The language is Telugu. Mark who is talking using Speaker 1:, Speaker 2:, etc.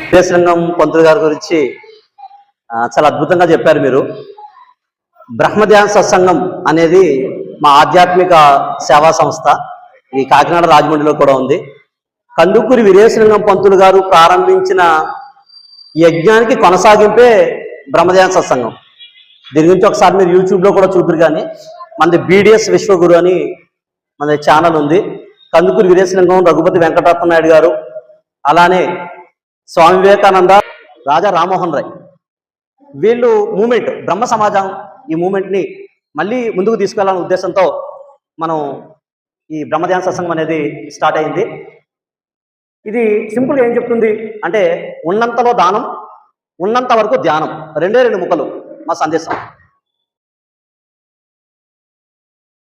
Speaker 1: వీరేశలింగం పంతులు గారి గురించి చాలా అద్భుతంగా చెప్పారు మీరు. బ్రహ్మధ్యాన సత్సంగం అనేది మా ఆధ్యాత్మిక సేవా సంస్థ ఈ కాకినాడ రాజమండ్రిలో కూడా ఉంది. కందుకూరి వీరేశలింగం పంతులు గారు ప్రారంభించిన యజ్ఞానికి కొనసాగింపే బ్రహ్మధ్యాన సత్సంగం. దీని గురించి ఒకసారి మీరు యూట్యూబ్లో కూడా చూద్దరు. కానీ మనది BDS విశ్వగురు అని మన ఛానల్ ఉంది. కందుకూరి వీరేశలింగం, రఘుపతి వెంకటరత్న నాయుడు గారు, అలానే స్వామి వివేకానంద, రాజా రామ్మోహన్ రాయ్, వీళ్ళు మూమెంట్ బ్రహ్మ సమాజం ఈ మూమెంట్ని మళ్ళీ ముందుకు తీసుకెళ్లాలనే ఉద్దేశంతో మనం ఈ బ్రహ్మధ్యాన సత్సంగం అనేది స్టార్ట్ అయింది. ఇది సింపుల్గా ఏం చెప్తుంది అంటే ఉన్నంతలో దానం, ఉన్నంత వరకు ధ్యానం, రెండే రెండు ముక్కలు మా సందేశం.